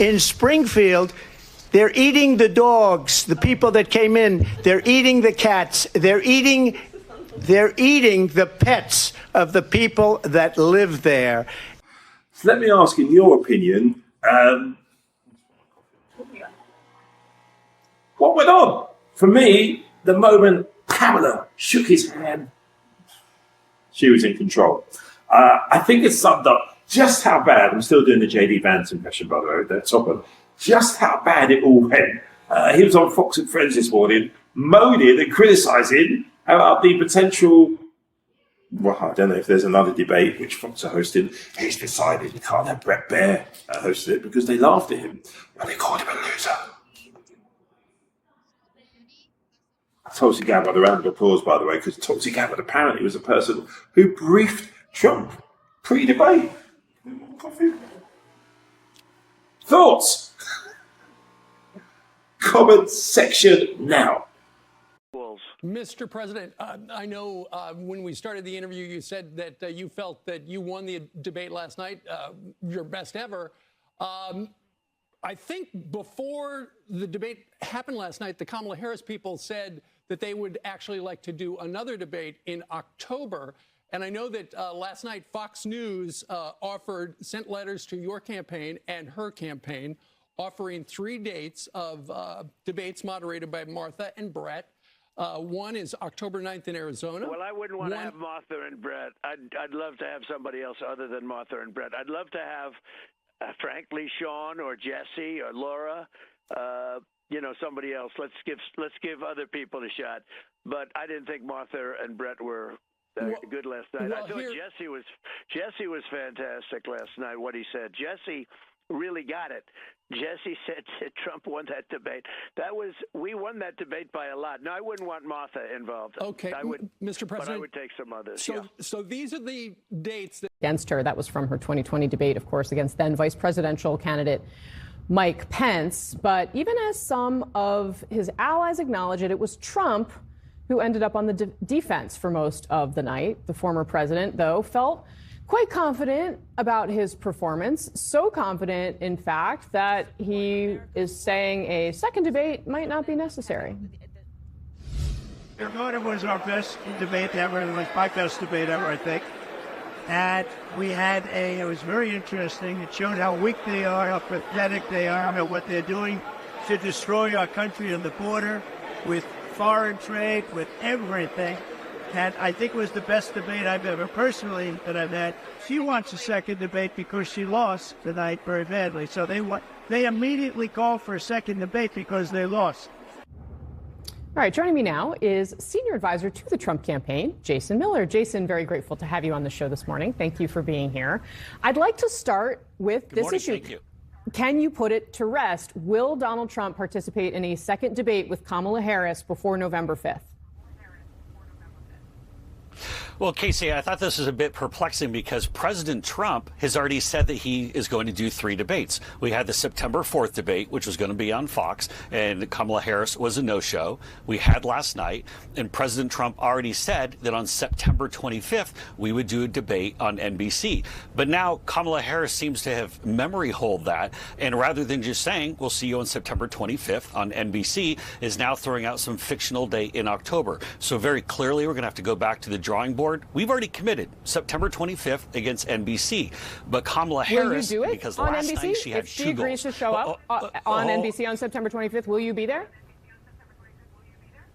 in Springfield, they're eating the dogs, the people that came in. They're eating the cats. They're eating the pets of the people that live there. So let me ask, in your opinion, what went on? For me, the moment Kamala shook his hand, she was in control. I think it summed up just how bad, I'm still doing the J.D. Vance impression, by the way, the top of just how bad it all went. He was on Fox and Friends this morning, moaning and criticising about the potential, well, I don't know if there's another debate which Fox are hosting. He's decided he can't have Brett Baer hosting it because they laughed at him. Well, they called him a loser. Tulsi Gabbard, a round of applause, by the way, because Tulsi Gabbard apparently was a person who briefed Trump pre-debate. Coffee. Thoughts? Comment section now. Mr. President, I know when we started the interview, you said that you felt that you won the debate last night, your best ever. I think before the debate happened last night, the Kamala Harris people said that they would actually like to do another debate in October. And I know that last night Fox News sent letters to your campaign and her campaign offering 3 dates of debates moderated by Martha and Brett. One is October 9th in Arizona. Well, I wouldn't want to have Martha and Brett. I'd love to have somebody else other than Martha and Brett. I'd love to have, frankly, Sean or Jesse or Laura. Somebody else. Let's give other people a shot. But I didn't think Martha and Brett were good last night. I thought Jesse was fantastic last night. What he said, Jesse really got it. Jesse said Trump won that debate. We won that debate by a lot. No, I wouldn't want Martha involved. Okay, Mr. President. But I would take some others. So these are the dates against her. That was from her 2020 debate, of course, against then vice presidential candidate Mike Pence. But even as some of his allies acknowledge it, it was Trump who ended up on the defense for most of the night. The former president, though, felt quite confident about his performance. So confident, in fact, that he is saying a second debate might not be necessary. I thought it was our best debate ever. It was my best debate ever, I think. And it was very interesting. It showed how weak they are, how pathetic they are, and what they're doing to destroy our country and the border with foreign trade, with everything. And I think it was the best debate I've ever personally that I've had. She wants a second debate because she lost tonight very badly. So they immediately called for a second debate because they lost. All right, joining me now is senior advisor to the Trump campaign, Jason Miller. Jason, very grateful to have you on the show this morning. Thank you for being here. I'd like to start with this issue. Thank you. Can you put it to rest? Will Donald Trump participate in a second debate with Kamala Harris before November 5th? Well, Casey, I thought this was a bit perplexing because President Trump has already said that he is going to do 3 debates. We had the September 4th debate, which was going to be on Fox, and Kamala Harris was a no-show. We had last night, and President Trump already said that on September 25th, we would do a debate on NBC. But now Kamala Harris seems to have memory hold that, and rather than just saying, we'll see you on September 25th on NBC, is now throwing out some fictional date in October. So very clearly, we're going to have to go back to the drawing board. We've already committed September 25th against NBC, but Kamala Harris, will you do it because on last NBC? night she had if she 2 agrees goals. to show up on NBC on September 25th, will you be there?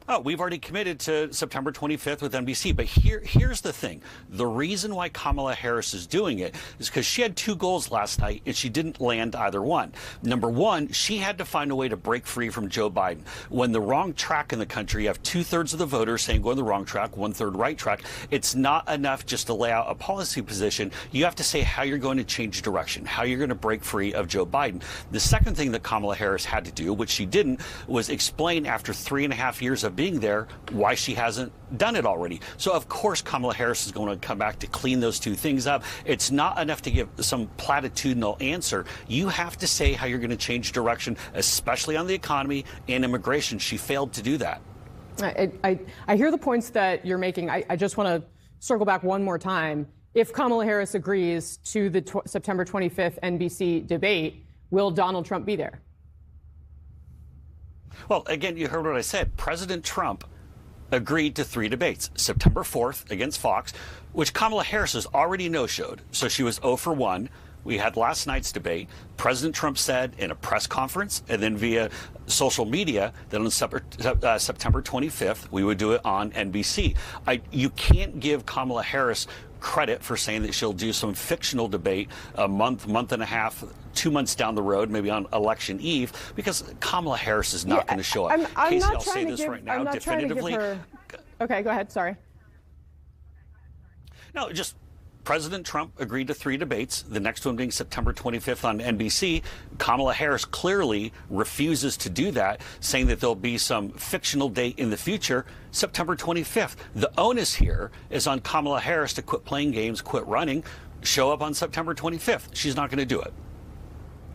Oh, we've already committed to September 25th with NBC. But here's the thing. The reason why Kamala Harris is doing it is because she had 2 goals last night and she didn't land either one. Number one, she had to find a way to break free from Joe Biden. When the wrong track in the country, you have 2/3 of the voters saying go on the wrong track, 1/3 right track. It's not enough just to lay out a policy position. You have to say how you're going to change direction, how you're going to break free of Joe Biden. The second thing that Kamala Harris had to do, which she didn't, was explain after 3.5 years of being there why she hasn't done it already. So of course Kamala Harris is going to come back to clean those 2 things up. It's not enough to give some platitudinal answer. You have to say how you're going to change direction, especially on the economy and immigration. She failed to do that. I hear the points that you're making. I just want to circle back one more time. If Kamala Harris agrees to the September 25th NBC debate, Will Donald Trump be there? Well, again, you heard what I said. President Trump agreed to 3 debates. September 4th against Fox, which Kamala Harris has already no-showed. So she was 0 for 1. We had last night's debate. President Trump said in a press conference and then via social media that on September 25th, we would do it on NBC. You can't give Kamala Harris credit for saying that she'll do some fictional debate a month and a half, 2 months down the road, maybe on election eve, because Kamala Harris is not going to show up. I'm Casey, not I'll say this right now definitively. Okay, go ahead. Sorry. No, just President Trump agreed to 3 debates, the next one being September 25th on NBC. Kamala Harris clearly refuses to do that, saying that there'll be some fictional date in the future, September 25th. The onus here is on Kamala Harris to quit playing games, quit running, show up on September 25th. She's not going to do it.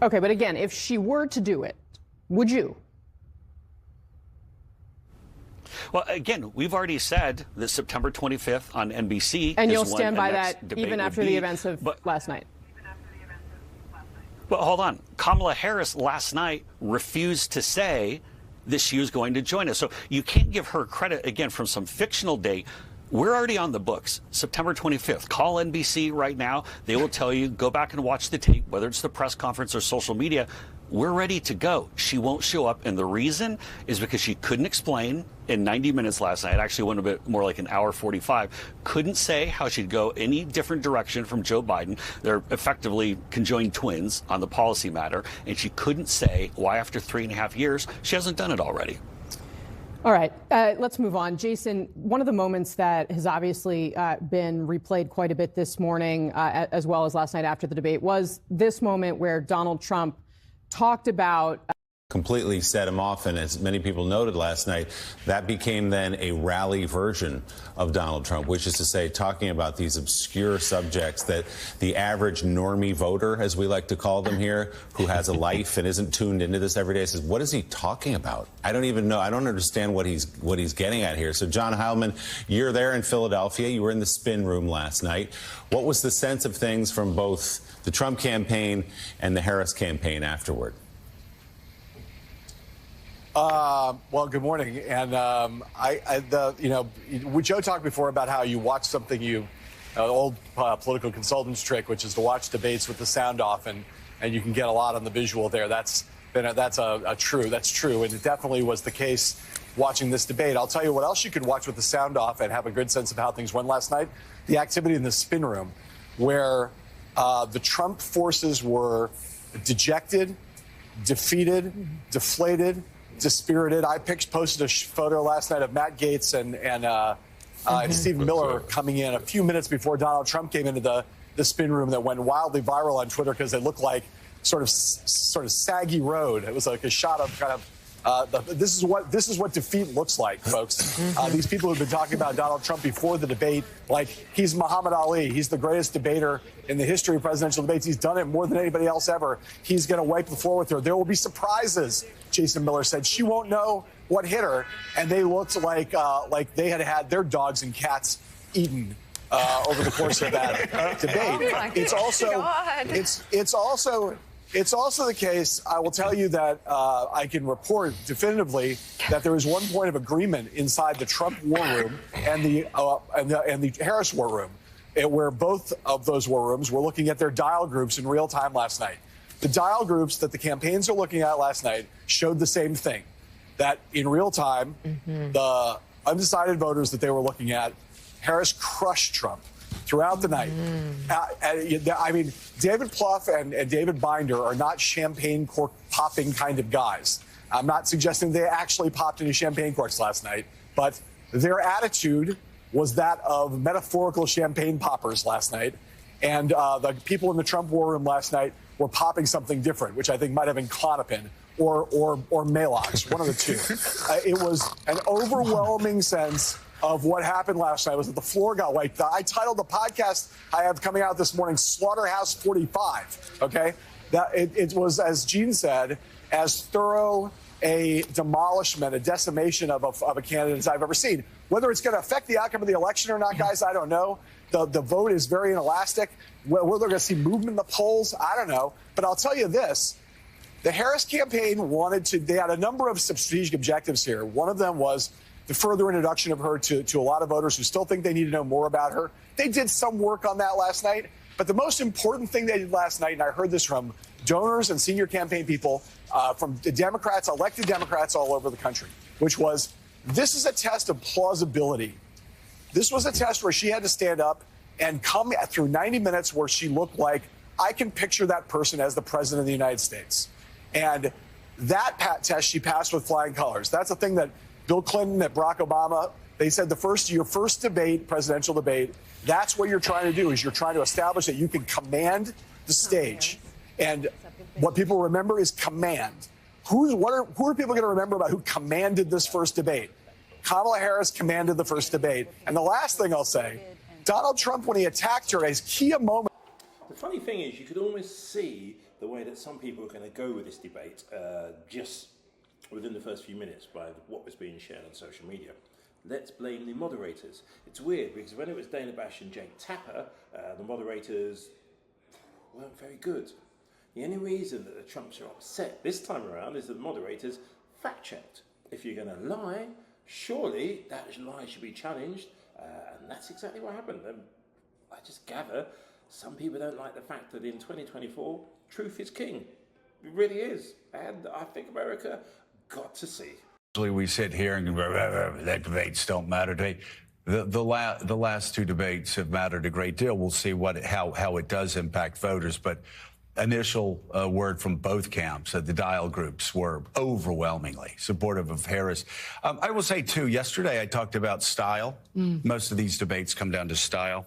Okay, but again, if she were to do it, would you? Well, again, we've already said that September 25th on NBC. And you'll stand by that even after the events of last night. But hold on. Kamala Harris last night refused to say that she was going to join us. So you can't give her credit, again, from some fictional date. We're already on the books, September 25th. Call NBC right now. They will tell you, go back and watch the tape, whether it's the press conference or social media. We're ready to go. She won't show up. And the reason is because she couldn't explain in 90 minutes last night, actually went a bit more like an hour 45, couldn't say how she'd go any different direction from Joe Biden. They're effectively conjoined twins on the policy matter. And she couldn't say why after 3.5 years, she hasn't done it already. All right, let's move on. Jason, one of the moments that has obviously been replayed quite a bit this morning, as well as last night after the debate, was this moment where Donald Trump talked about completely set him off. And as many people noted last night, that became then a rally version of Donald Trump, which is to say, talking about these obscure subjects that the average normie voter, as we like to call them here, who has a life and isn't tuned into this every day, says, what is he talking about? I don't even know. I don't understand what he's getting at here. So, John Heilman, you're there in Philadelphia. You were in the spin room last night. What was the sense of things from both the Trump campaign and the Harris campaign afterward? Well, good morning. And Joe talked before about how you watch something, old political consultant's trick, which is to watch debates with the sound off, and you can get a lot on the visual there. That's true, and it definitely was the case watching this debate. I'll tell you what else you could watch with the sound off and have a good sense of how things went last night: the activity in the spin room, where the Trump forces were dejected, defeated, deflated, dispirited. I posted a photo last night of Matt Gaetz and Stephen Miller coming in a few minutes before Donald Trump came into the spin room, that went wildly viral on Twitter because they looked like sort of saggy road. It was like a shot of kind of this is what defeat looks like, folks. These people who've been talking about Donald Trump before the debate, like he's Muhammad Ali, he's the greatest debater in the history of presidential debates. He's done it more than anybody else ever. He's going to wipe the floor with her. There will be surprises, Jason Miller said. She won't know what hit her, and they looked like they had their dogs and cats eaten over the course of that debate. It's also the case, I will tell you, that I can report definitively that there was one point of agreement inside the Trump war room and the Harris war room, where both of those war rooms were looking at their dial groups in real time last night. The dial groups that the campaigns are looking at last night showed the same thing, that in real time, the undecided voters that they were looking at, Harris crushed Trump throughout the night. I mean, David Plouffe and David Binder are not champagne cork popping kind of guys. I'm not suggesting they actually popped any champagne corks last night, but their attitude was that of metaphorical champagne poppers last night. And the people in the Trump war room last night were popping something different, which I think might have been Klonopin or Maalox, one of the two. It was an overwhelming sense of what happened last night was that the floor got wiped. I titled the podcast I have coming out this morning, Slaughterhouse 45, okay? That it was, as Gene said, as thorough a demolishment, a decimation of a candidate as I've ever seen. Whether it's going to affect the outcome of the election or not, guys, I don't know. The vote is very inelastic. Whether they're going to see movement in the polls, I don't know. But I'll tell you this, The Harris campaign they had a number of strategic objectives here. One of them was the further introduction of her to a lot of voters who still think they need to know more about her. They did some work on that last night. But the most important thing they did last night, and I heard this from donors and senior campaign people, from the Democrats, elected Democrats all over the country, which was, this is a test of plausibility. This was a test where she had to stand up and come through 90 minutes where she looked like, I can picture that person as the president of the United States. And that test she passed with flying colors. That's a thing that Bill Clinton, that Barack Obama, they said your first debate, presidential debate, that's what you're trying to do, is you're trying to establish that you can command the stage. And what people remember is command. Who are people going to remember about who commanded this first debate? Kamala Harris commanded the first debate. And the last thing I'll say, Donald Trump, when he attacked her, as key a moment. The funny thing is, you could almost see the way that some people are going to go with this debate just within the first few minutes by what was being shared on social media. Let's blame the moderators. It's weird because when it was Dana Bash and Jake Tapper, the moderators weren't very good. The only reason that the Trumps are upset this time around is that the moderators fact-checked. If you're going to lie, surely that lie should be challenged, and that's exactly what happened. I just gather some people don't like the fact that in 2024, truth is king. It really is. And I think America got to see. We sit here and go, that debates don't matter today. The last two debates have mattered a great deal. We'll see how it does impact voters. But initial word from both camps, the dial groups were overwhelmingly supportive of Harris. I will say, too, yesterday I talked about style. Most of these debates come down to style.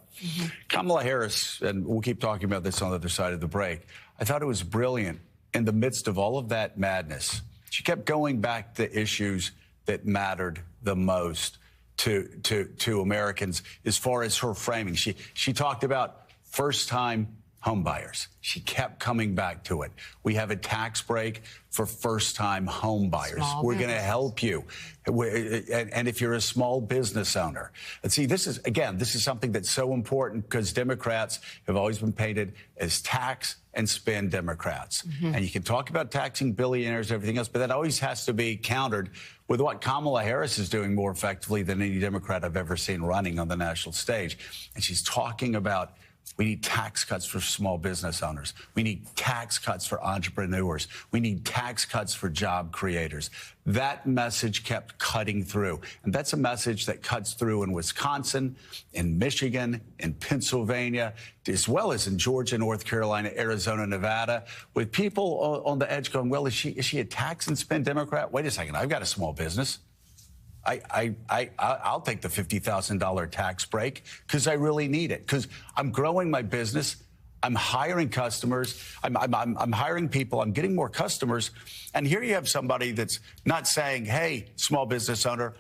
Kamala Harris, and we'll keep talking about this on the other side of the break, I thought it was brilliant in the midst of all of that madness. She kept going back to issues that mattered the most to Americans as far as her framing. She talked about first-time homebuyers. She kept coming back to it. We have a tax break for first-time homebuyers. We're going to help you. And if you're a small business owner. And see, this is something that's so important because Democrats have always been painted as tax and spend Democrats. And you can talk about taxing billionaires and everything else, but that always has to be countered with what Kamala Harris is doing more effectively than any Democrat I've ever seen running on the national stage. And she's talking about we need tax cuts for small business owners. We need tax cuts for entrepreneurs. We need tax cuts for job creators. That message kept cutting through. And that's a message that cuts through in Wisconsin, in Michigan, in Pennsylvania, as well as in Georgia, North Carolina, Arizona, Nevada, with people on the edge going, well, is she a tax and spend Democrat? Wait a second, I've got a small business. I'll take the $50,000 tax break because I really need it, because I'm growing my business. I'm hiring customers. I'm hiring people. I'm getting more customers. And here you have somebody that's not saying, hey, small business owner,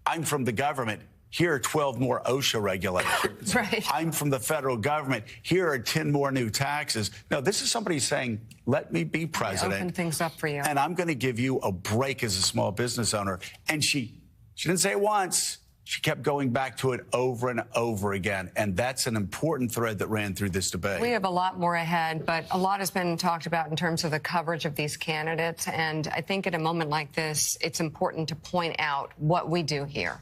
I'm from the government. Here are 12 more OSHA regulations. Right. I'm from the federal government. Here are 10 more new taxes. No, this is somebody saying, let me be president. Open things up for you. And I'm going to give you a break as a small business owner. And she didn't say it once. She kept going back to it over and over again. And that's an important thread that ran through this debate. We have a lot more ahead, but a lot has been talked about in terms of the coverage of these candidates. And I think at a moment like this, it's important to point out what we do here.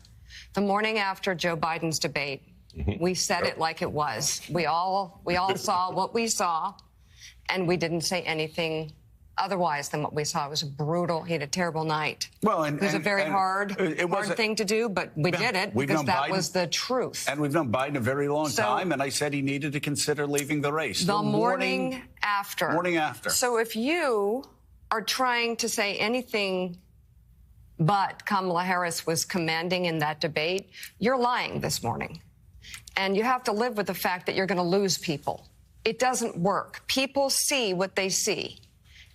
The morning after Joe Biden's debate, we said it like it was. We all saw what we saw, and we didn't say anything otherwise than what we saw. It was brutal. He had a terrible night. Well, it was a very hard thing to do, but we did it because that was the truth. And we've known Biden a very long time, and I said he needed to consider leaving the race. The morning after. Morning after. So if you are trying to say anything but Kamala Harris was commanding in that debate, you're lying this morning. And you have to live with the fact that you're going to lose people. It doesn't work. People see what they see.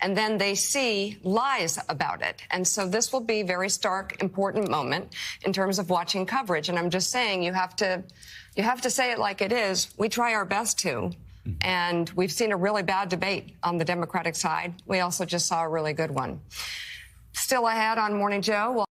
And then they see lies about it. And so this will be a very stark, important moment in terms of watching coverage. And I'm just saying you have to say it like it is. We try our best to. And we've seen a really bad debate on the Democratic side. We also just saw a really good one. Still ahead on Morning Joe.